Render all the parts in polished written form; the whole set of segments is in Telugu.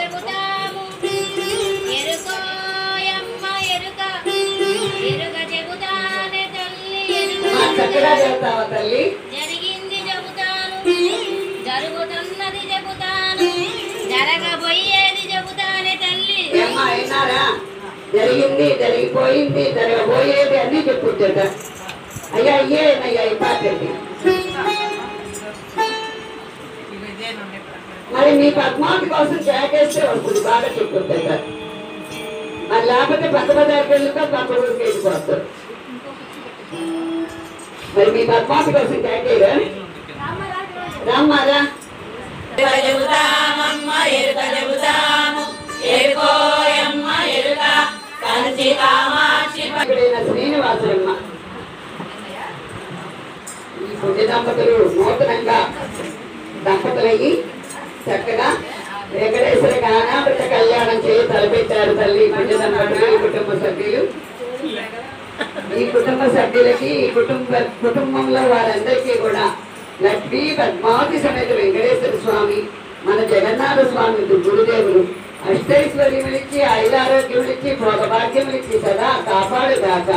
చెబుతాము ఎరుకోయమ్మ ఎరుక ఎరుక చెబుతానే తల్లి జరిగింది చెబుతాను జరుగుతున్నది చెబుతాను జరగబోయేది చెబుతానే తల్లి జరిగింది జరిగిపోయింది జరగబోయేది అన్ని చెప్పుకుంటా అయ్యా అయ్యేనయ్యా ఇంపార్టెంట్ మరి మీ పద్మావతి కోసం చేకేస్తే వస్తుంది బాగా చెప్పుకుంటా మరి లేకపోతే పక్క బజార్కి వెళ్ళితే పక్క ఊరికి వెళ్ళిపోతారు మరి మీ పద్మావతి కోసం చేకేరా రామ్మారా శ్రీనివాసులమ్మ ఈ పుణ్య దంపతులు నూతనంగా దంపతులయ్యి చక్కగా వెంకటేశ్వర గానామృత కళ్యాణం చేసి తలపెట్టారు తల్లి పుణ్య దంపతులు ఈ కుటుంబ సభ్యులు ఈ కుటుంబ సభ్యులకి ఈ కుటుంబంలో వారందరికీ కూడా లక్ష్మీ పద్మావతి సమేత వెంకటేశ్వర స్వామి మన జగన్నాథ స్వామి గురుదేవులు అష్టైశ్వర్యములిచ్చి ఐదారోగ్యములిచ్చి భోగభాగ్యములిచ్చి సదా కాపాడుగాక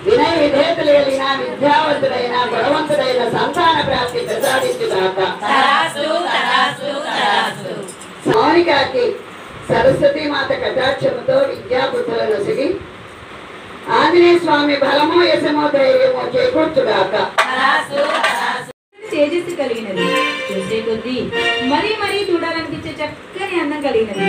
వినయ విధేయతలు కలిగిన విద్యావంతుడైన గుణవంతుడైన సంతాన ప్రాప్తి ప్రసాదించుగాక మౌనికాకి సరస్వతీ మాత కటాక్షముతో విద్యాబుద్ధుల నొసిగి ఆంజనేయ స్వామి బలమో యశమో ధైర్యమో చేకూర్చుగాక తేజస్సు కలిగినది చూసే కొద్దీ మరీ మరీ చూడాలనిపించే చక్కని అందం కలిగినది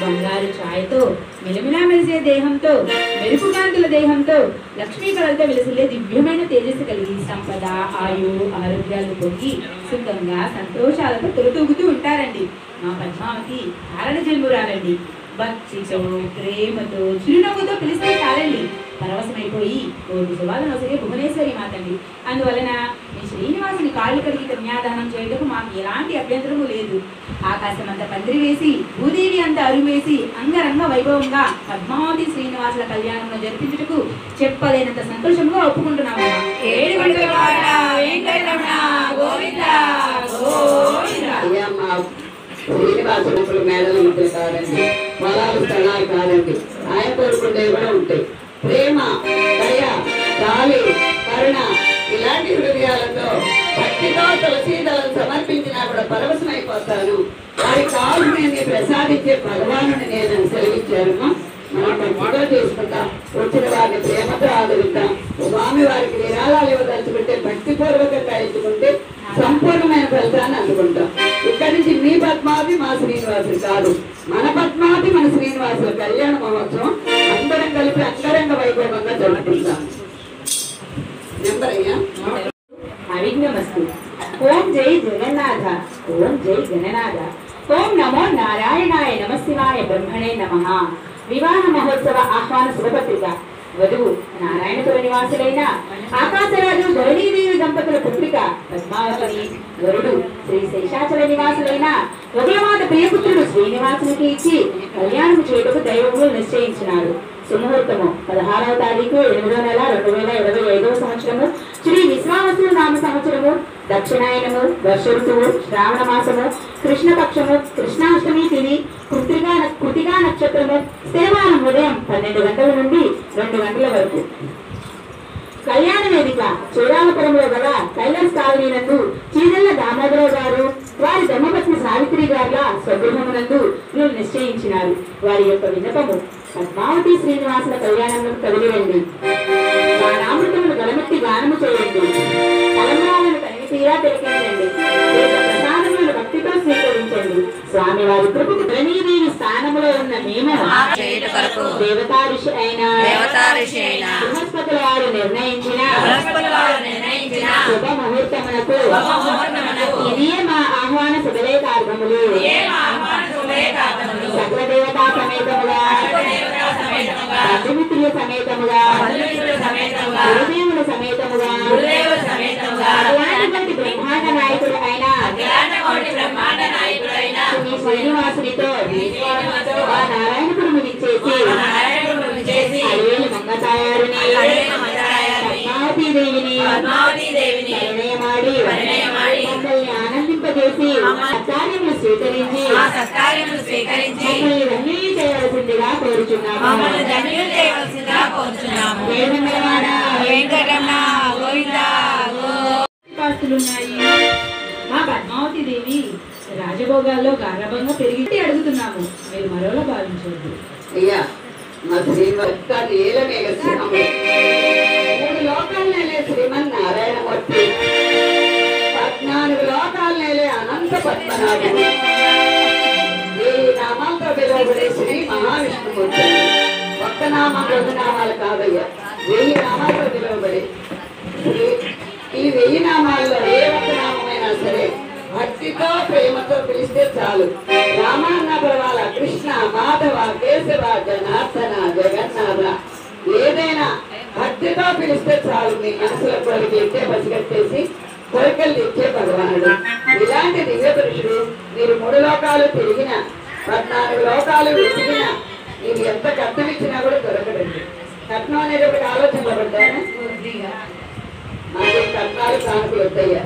బంగారు ఛాయతో మిలమిలా మెరిసే దేహంతో మెరుపుకాంతుల దేహంతో లక్ష్మీ కళలతో వెలిసిల్లే దివ్యమైన తేజస్సు కలిగి సంపద ఆయు ఆరోగ్యాలు పొంగి సుఖంగా సంతోషాలతో తొలతూగుతూ ఉంటారండి మా పద్మావతి కారణ జన్మురాలండి భక్తితో ప్రేమతో చిరునవ్వుతో పిలిస్తే చాలండి పరవశమైపోయి కోటి శుభాలను వసగే భువనేశ్వరి మాతండి అందువలన మీ శ్రీనివాసుని కాళ్ళు కడిగి కన్యాదానం చేయటకు మాకు ఎలాంటి అభ్యంతరము లేదు ఆకాశం అంతా పందిరి వేసి భూదేవి అంతా అరువేసి అంగరంగ వైభవంగా పద్మావతి శ్రీనివాసుల కళ్యాణంలో జరిపించుటకు చెప్పలేనంత సంతోషంగా ఒప్పుకుంటున్నాము శ్రీనివాసుడు మేడలు ఉంటాయి కాదండి పొలాలు స్థలాలు కాదండి ఆయన కోరుకుంటే కూడా ఉంటాయి ప్రేమ దయ జాలి కరుణ ఇలాంటి హృదయాలతో భక్తితో తులసీదళం సమర్పించినా కూడా పరవశమైపోతాను వారికి కావాల్సిన ప్రసాదించే భగవానుని నేను సెలవిచ్చారమ్మా మనం భక్తితో చేసుకుంటాం వచ్చిన వారిని ప్రేమతో ఆదరిద్దాం స్వామి వారికి విరాళాలు ఇవ్వదలుచుకుంటే భక్తిపూర్వకంగా ఇచ్చుకుంటే సంపూర్ణమైన ఫలితాన్ని అందుకుంటాం ఇక్కడి నుంచి మీ పద్మావతి మా శ్రీనివాసులు కాదు మన పద్మావతి మన శ్రీనివాసుల కళ్యాణ మహోత్సవం అందరం కలిపి అంగరంగ వైభవంగా జరుపుకుంటాం నెంబర్ అయ్యా అవిఘ్నమస్తు ఓం జై జగన్నాథ ఓం జై గణనాథ ఓం నమో నారాయణాయ నమశివాయ బ్రహ్మణే నమః వివాహ మహోత్సవ ఆహ్వాన శుభపత్రిక వధువు నారాయణపుర నివాసులైన ఆకాశరాజు ధరణీదేవి దంపతుల పుత్రిక పద్మావతిని వరుడు శ్రీ శేషాచల నివాసులైన వదలమాత ప్రియపుత్రుడు శ్రీనివాసునికి ఇచ్చి కళ్యాణం చేయటకు దైవములు నిశ్చయించినారు సుముహూర్తము 16వ తారీఖు 8వ నెల 2025వ సంవత్సరము శ్రీ విశ్వావసు నామ సంవత్సరము దక్షిణాయనము వర్ష ఋతువు శ్రావణ మాసము కృష్ణపక్షము కృష్ణాష్టమి తిథి కృతికా నక్షత్రము శనివారం ఉదయం 12 గంటల నుండి 2 గంటల వరకు కళ్యాణ వేదిక చూడాలపురంలో గల కైలాస్ కాలనీ నందు చీరల్ల దామోదరావు గారు వారి ధర్మపత్ని సావిత్రి గారుల స్వగృహమునందు నిశ్చయించినారు వారి యొక్క విన్నపము పద్మావతి శ్రీనివాసుల కళ్యాణంలో కదిలిరండి వారామృతమును గలమెత్తి గానము చేయండి తలంబ్రాలను తనివి తీరా తిలకించండి ప్రసాదములను భక్తితో స్వీకరించండి స్వామి వారి కృపకు ధరణీదేవి స్థానంలో ఉన్న మేము దేవతా ఋషి అయిన బృహస్పతుల వారు నిర్ణయించిన శుభ ముహూర్తమునకు ఇదే మా ఆహ్వాన శుభలేఖార్థములు సకల దేవతా సమేతముగా బంధుమిత్రుల సమేతముగా గురుదేవుల సమేతముగా అలాంటి బ్రహ్మాండ నాయకుడు అయిన శ్రీ శ్రీనివాసునితో ఆ నారాయణపురము విచ్చేసి అడవేలు మంగతాయారుని పద్మావతీ దేవిని పరిణయమాడి మమ్మల్ని ఆనందింపజేసి స్వీకరించి ఆ సత్కార్యములు స్వీకరించి మమ్మల్ని ధన్యులు చేయవలసిందిగా కోరుచున్నాము. మమ్మల్ని ధన్యులు చేయవలసిందిగా కోరుచున్నాము. వేదమలవాడ వెంకటరమణ గోవింద ఆస్తులున్నాయి. మా పద్మావతి దేవి రాజభోగాల్లో గారభంగా పెరిగి అడుగుతున్నాము. మీరు మరోలా భావించవద్దు. అయ్యా మా శ్రీమత్ నీలమేఘ శ్రీరాముడు 3 లోకాలు నేలే శ్రీమన్నారాయణమూర్తి 14 లోకాలు నేలే అనంత పద్మనాభుడు ఈ నామాలతో పిలువబడే శ్రీ మహావిష్ణుమూర్తి ఒక్క నామం 2 నామాలు కాదయ్యా 1000 నామాలతో పిలువబడే ఈ 1000 నామాల్లో ఏ ఒక్క నామమైనా సరే భక్తితో ప్రేమతో పిలిస్తే చాలు. రామాన్న పర్వాల కృష్ణ మాధవ కేశవ జనార్దన జగన్నాథ ఏదైనా భక్తితో పిలిస్తే చాలు. మీ మనసులో కోరిక ఇచ్చే పసిగట్టేసి కోరికలు ఇచ్చే భగవానుడు. ఇలాంటి దివ్య పురుషుడు మీరు 3 లోకాలు తిరిగిన 14 లోకాలు వెతికిన మీరు ఎంత కట్నం ఇచ్చినా కూడా దొరకడండి. కట్నం అనేటప్పుడు ఆలోచనలో పడ్డాను. మాకు కట్నాలు కానుకలు వద్దయ్యా.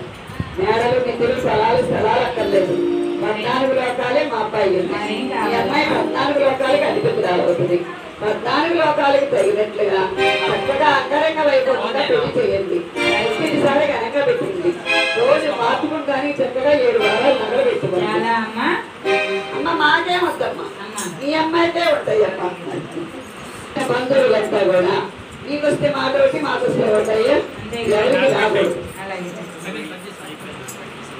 మేడలు నిధులు స్థలాలు అక్కర్లేదు. 14 లోకాలే మా అబ్బాయి. ఈ అమ్మాయి 14 లోకాలకి అధిపతురాలవుతుంది. 14 లోకాలకి తగినట్లుగా చక్కగా అంగరంగ వైభవంగా పెళ్లి చేయండి. 5 సార్లు గనక పెట్టింది. రోజు మార్చుకుంటానికి చక్కగా 7 వారాలు నగలు పెట్టుకోండి. అమ్మ మాకేమొద్దమ్మా, ఈ అమ్మాయితే ఉంటాయమ్మా. బంధువులంతా కూడా మీకు వస్తే మాతోటి మాకు వస్తే ఉంటాయి. ఎవరికి రాకూడదు.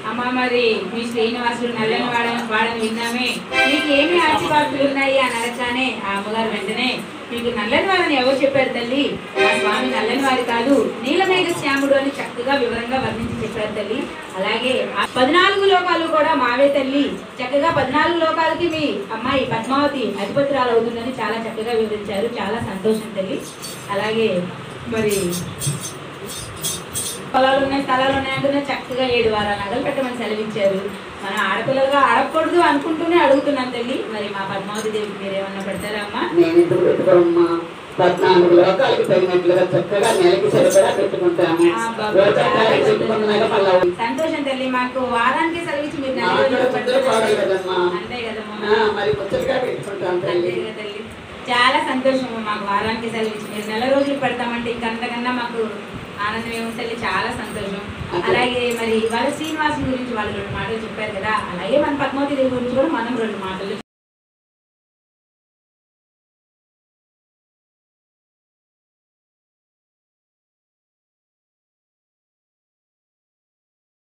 అమ్మ మరి మీ శ్రీనివాసుడు నల్లని వాడని విన్నామే. మీకు ఏమి ఆశీర్వాదాలు ఉన్నాయి అని అడగగానే ఆ అమ్మగారు వెంటనే మీకు నల్లని వారని ఎవరు చెప్పారు తల్లి? ఆ స్వామి నల్లని వారి కాదు నీలమేఘ శ్యాముడు అని చక్కగా వివరంగా వర్ణించి చెప్పారు తల్లి. అలాగే 14 లోకాలు కూడా మావే తల్లి. చక్కగా 14 లోకాలకి మీ అమ్మాయి పద్మావతి అధిపతురాలు అవుతుందని చాలా చక్కగా వివరించారు. చాలా సంతోషం తల్లి. అలాగే మరి పొలాలు ఉన్నాయి స్థలాలు ఉన్నాయంటూనే చక్కగా 7 వారాలు నగలు పెట్టమని సెలవించారు. మనం ఆడపిల్లలుగా ఆడకూడదు అనుకుంటూనే అడుగుతున్నాం తల్లి. మరి మా పద్మావతి దేవికి మీరేమన్నా పెడతారా అమ్మా? నేను ఇంటికి పెట్టుకోమ్మా. 14 లోకాలకి తగినట్లుగా చక్కగా నెలకి సరిపడా పెట్టుకుంటాము. పెట్టుకున్నాక మళ్ళా సంతోషం తల్లి. మాకు వారానికి సెలవిచ్చి మీరు అంతే కదమ్మా. మరి ముచ్చటగా పెట్టుకుంటాం తల్లి. తల్లి చాలా సంతోషం. మాకు వారానికి సెలవిచ్చి మీరు 4 రోజులు పెడతామంటే ఇంకంతకన్నా మాకు ఆనందం ఏముంటుంది. చాలా సంతోషం. అలాగే మరి వాళ్ళ శ్రీనివాసం గురించి వాళ్ళు 2 మాటలు చెప్పారు కదా. అలాగే మన పద్మావతి దేవి గురించి కూడా మనం 2 మాటలు